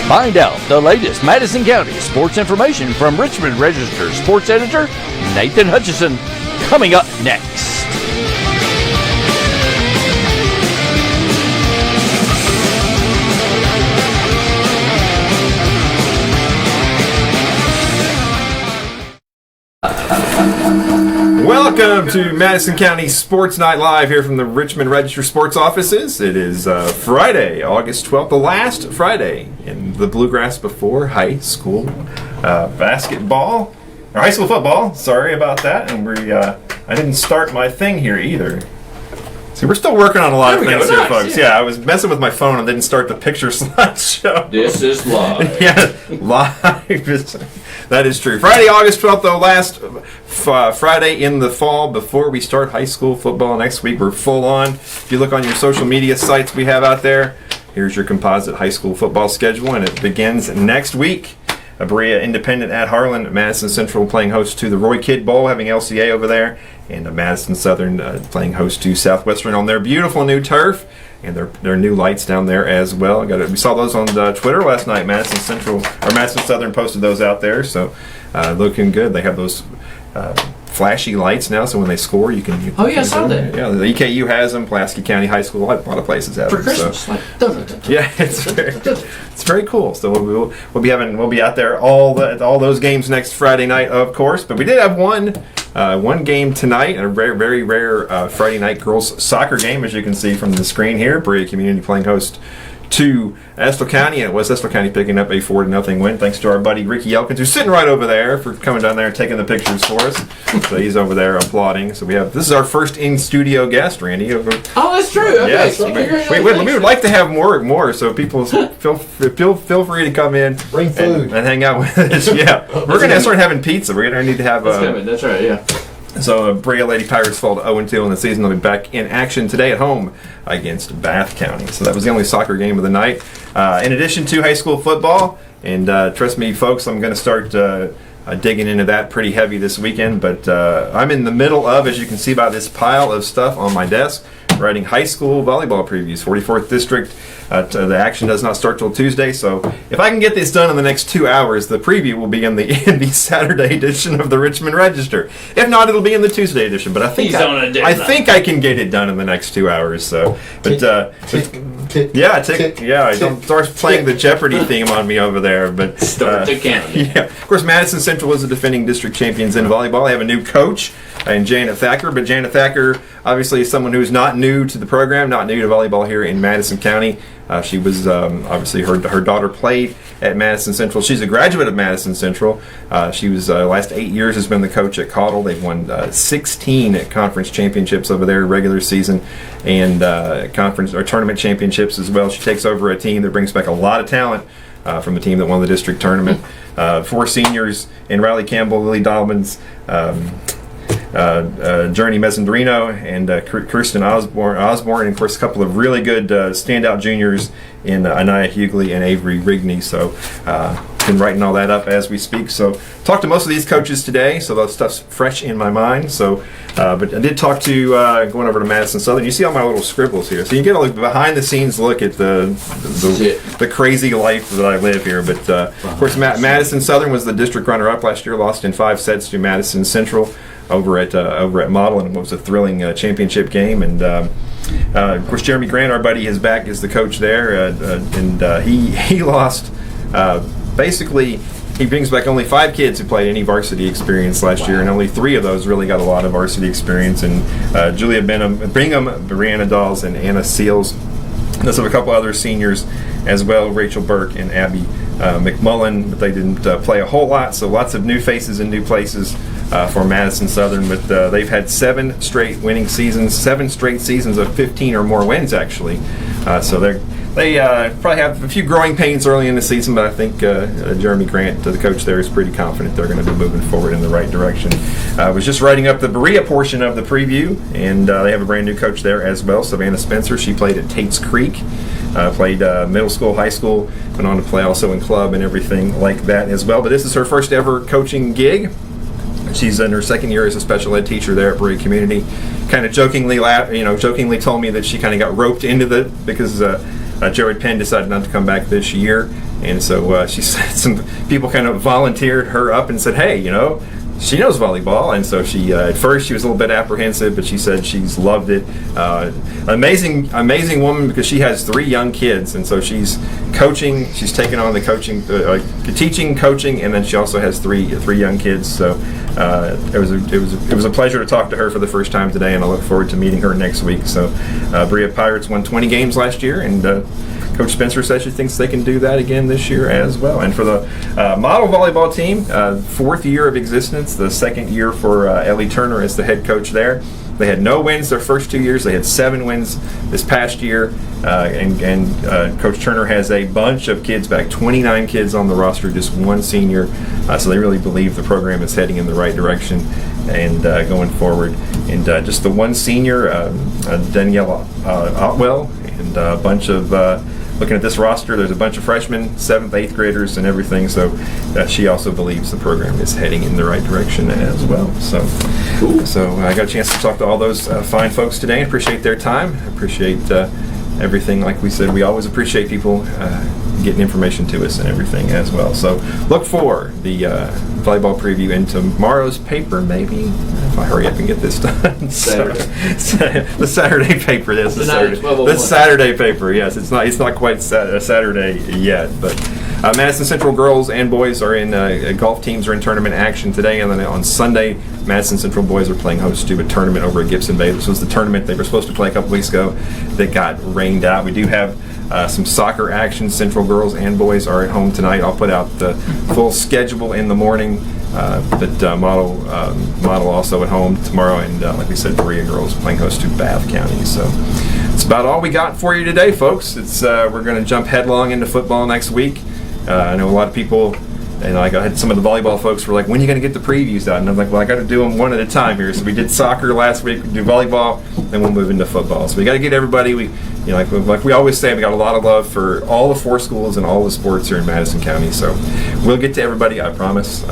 Find out the latest Madison County sports information from Richmond Register sports editor Nathan Hutchison, coming up next. Welcome to Madison County Sports Night Live here from the Richmond Register Sports offices. It is Friday, August 12th, the last Friday in the Bluegrass before high school basketball, or high school football. Sorry about that, and I didn't start my thing here either. See, we're still working on a lot of things here, folks. Yeah, I was messing with my phone and didn't start the picture slideshow. This is live. Yeah, live. That is true. Friday, August 12th, though, last Friday in the fall before we start high school football. Next week, we're full on. If you look on your social media sites we have out there, here's your composite high school football schedule, and it begins next week. Berea Independent at Harlan, Madison Central playing host to the Roy Kidd Bowl, having LCA over there, and Madison Southern playing host to Southwestern on their beautiful new turf and their new lights down there as well. We saw those on Twitter last night. Madison Southern posted those out there, so looking good. They have those flashy lights now, so when they score, you can. I saw that. Yeah, the EKU has them. Pulaski County High School, a lot of places have them. For Christmas, so. Yeah, it's very cool. So we'll be out there all those games next Friday night, of course. But we did have one game tonight, a very, very rare Friday night girls soccer game, as you can see from the screen here. Berea Community playing host to Estill County, and it was Estill County picking up a 4-0 win, thanks to our buddy Ricky Elkins, who's sitting right over there for coming down there and taking the pictures for us. So he's over there applauding. So this is our first in-studio guest, Randy. Oh, that's true. Okay. Yes. We would like to have more. So people feel free to come in, bring food, and hang out with us. Yeah, we're gonna start having pizza. We're gonna need to have. That's right. Yeah. So Berea Lady Pirates fall to 0-2 in the season. They'll be back in action today at home against Bath County. So that was the only soccer game of the night. In addition to high school football, and trust me, folks, I'm going to start digging into that pretty heavy this weekend. But I'm in the middle of, as you can see by this pile of stuff on my desk, writing high school volleyball previews. 44th District. The action does not start till Tuesday, so if I can get this done in the next 2 hours, the preview will be in the Saturday edition of the Richmond Register. If not, it'll be in the Tuesday edition. But I think I can get it done in the next 2 hours. So, but don't start playing the Jeopardy theme on me over there. But start to count. Yeah, of course, Madison Central is the defending district champions in volleyball. They have a new coach in Janet Thacker, but Janet Thacker obviously is someone who's not new to the program, not new to volleyball here in Madison County. She was obviously her daughter played at Madison Central. She's a graduate of Madison Central. She was last 8 years has been the coach at Caudle. They've won 16 conference championships over there, regular season, and conference or tournament championships as well. She takes over a team that brings back a lot of talent from the team that won the district tournament. 4 seniors in Riley Campbell, Lily Dobbins, Journey Mezzandrino, and Kirsten Osborne, and of course a couple of really good standout juniors in Anaya Hughley and Avery Rigney. So been writing all that up as we speak. So talked to most of these coaches today, so that stuff's fresh in my mind. So but I did talk to going over to Madison Southern. You see all my little scribbles here, so you can get a behind the scenes look at the crazy life that I live here. But of course Madison Southern was the district runner up last year, lost in 5 sets to Madison Central over at Model, and it was a thrilling championship game. And of course, Jeremy Grant, our buddy, is back as the coach there, and he lost. Basically, he brings back only 5 kids who played any varsity experience last year, and only 3 of those really got a lot of varsity experience. And Julia Bingham, Brianna Dawes, and Anna Seals. There's a couple other seniors as well, Rachel Burke and Abby McMullen, but they didn't play a whole lot, so lots of new faces in new places for Madison Southern. But they've had 7 straight winning seasons, 7 straight seasons of 15 or more wins, actually. So they probably have a few growing pains early in the season, but I think Jeremy Grant, the coach there, is pretty confident they're going to be moving forward in the right direction. I was just writing up the Berea portion of the preview, and they have a brand new coach there as well, Savannah Spencer. She played at Tate's Creek, played middle school, high school, went on to play also in club and everything like that as well. But this is her first ever coaching gig. She's in her 2nd year as a special ed teacher there at Berea Community. Kind of jokingly told me that she kind of got roped into because Jared Penn decided not to come back this year, and so she said some people kind of volunteered her up and said, hey, she knows volleyball, and so she at first she was a little bit apprehensive, but she said she's loved it. Amazing woman, because she has 3 young kids, and so she's coaching. She's taken on the coaching, teaching, coaching, and then she also has three young kids. So it was a pleasure to talk to her for the first time today, and I look forward to meeting her next week. So Berea Pirates won 20 games last year, and Coach Spencer says she thinks they can do that again this year as well. And for the model volleyball team, 4th year of existence, the 2nd year for Ellie Turner as the head coach there. They had no wins their first 2 years. They had 7 wins this past year. And Coach Turner has a bunch of kids back, 29 kids on the roster, just 1 senior. So they really believe the program is heading in the right direction and going forward. And just the 1 senior, Danielle Otwell, and a bunch of looking at this roster, there's a bunch of freshmen, 7th, 8th graders, and everything. So she also believes the program is heading in the right direction as well. So, cool. So I got a chance to talk to all those fine folks today. and appreciate their time. Appreciate everything. Like we said, we always appreciate people getting information to us and everything as well. So look for the volleyball preview in tomorrow's paper, maybe, if I hurry up and get this done. Saturday. The Saturday paper. Yes, the Saturday paper. Yes, it's not quite Saturday yet, but Madison Central girls and boys are in golf teams are in tournament action today, and then on Sunday, Madison Central boys are playing host to a tournament over at Gibson Bay. This was the tournament they were supposed to play a couple weeks ago that got rained out. We do have some soccer action. Central girls and boys are at home tonight. I'll put out the full schedule in the morning. But model also at home tomorrow, and like we said, Berea girls playing host to Bath County. So it's about all we got for you today, folks. It's we're going to jump headlong into football next week. I know a lot of people, and I had some of the volleyball folks were like, when are you going to get the previews out? And I'm like, well, I got to do them one at a time here. So we did soccer last week, we do volleyball, then we'll move into football. So we got to get everybody. Like we always say, we got a lot of love for all the 4 schools and all the sports here in Madison County. So we'll get to everybody, I promise.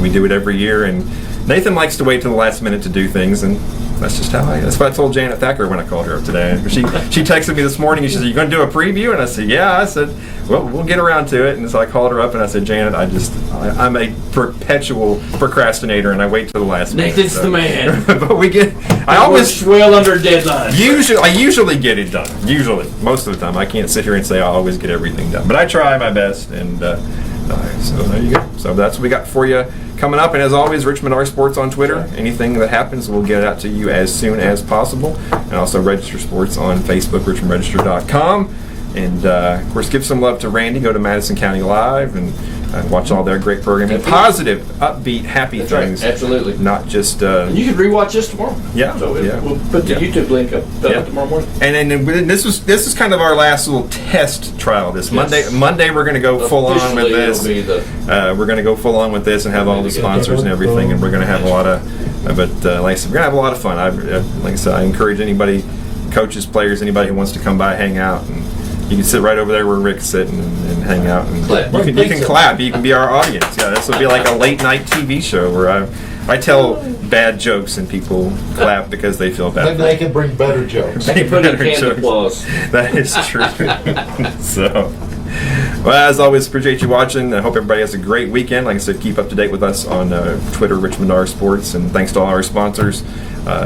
We do it every year, and Nathan likes to wait till the last minute to do things, and that's just that's what I told Janet Thacker when I called her up today. She texted me this morning and she said, "You going to do a preview?" And I said, "Yeah." I said, "Well, we'll get around to it." And so I called her up and I said, "Janet, I'm a perpetual procrastinator, and I wait till the last minute." Nathan's the man. But I always well under deadline. I usually get it done. Usually, most of the time, I can't sit here and say I'll always get everything done, but I try my best. And so there you go. So that's what we got for you coming up. And as always, Richmond R Sports on Twitter. Anything that happens, we'll get it out to you as soon as possible. And also Register Sports on Facebook, richmondregister.com. And of course, give some love to Randy. Go to Madison County Live and watch all their great programming. Positive, upbeat, happy things. Right. Absolutely. Not just. And you can rewatch this tomorrow. Yeah. So we'll put the YouTube link up tomorrow morning. And then this is kind of our last little test trial. This Monday we're going to go full on with this. We're going to go full on with this and have all the sponsors and everything, and we're going to have a lot of. But like I said, we're going to have a lot of fun. Like I said, I encourage anybody, coaches, players, anybody who wants to come by, hang out, and you can sit right over there where Rick's sitting and hang out, and you can clap. You can be our audience. Yeah, this will be like a late night TV show where I tell bad jokes and people clap because they feel bad. Maybe they can bring better jokes. They put in canned applause. That is true. So, well, as always, appreciate you watching. I hope everybody has a great weekend. Like I said, keep up to date with us on Twitter, Richmond R Sports, and thanks to all our sponsors: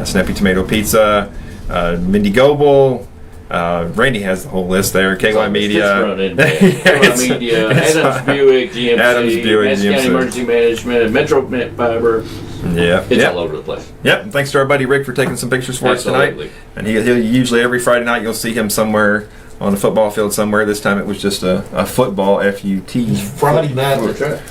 Snappy Tomato Pizza, Mendi Goble. Randy has the whole list there. KY Media. KY Media, Adams Buick, GMC, Madison County Emergency Management, Metronet Fiber. Yeah. It's all over the place. Yep. Thanks to our buddy Rick for taking some pictures for us tonight. And he'll usually every Friday night you'll see him somewhere on a football field somewhere. This time it was just a football, F-U-T. Friday night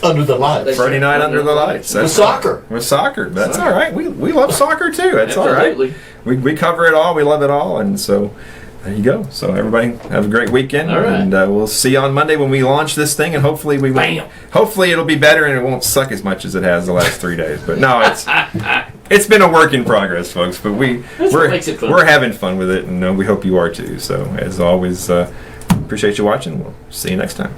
under the lights. Friday night under the lights. With soccer. With soccer. That's all right. We love soccer too. That's all right. We cover it all. We love it all. And so there you go. So everybody have a great weekend, and we'll see you on Monday when we launch this thing, and hopefully hopefully it'll be better and it won't suck as much as it has the last 3 days. But no, it's been a work in progress, folks. But we're having fun with it, and we hope you are too. So as always, appreciate you watching. We'll see you next time.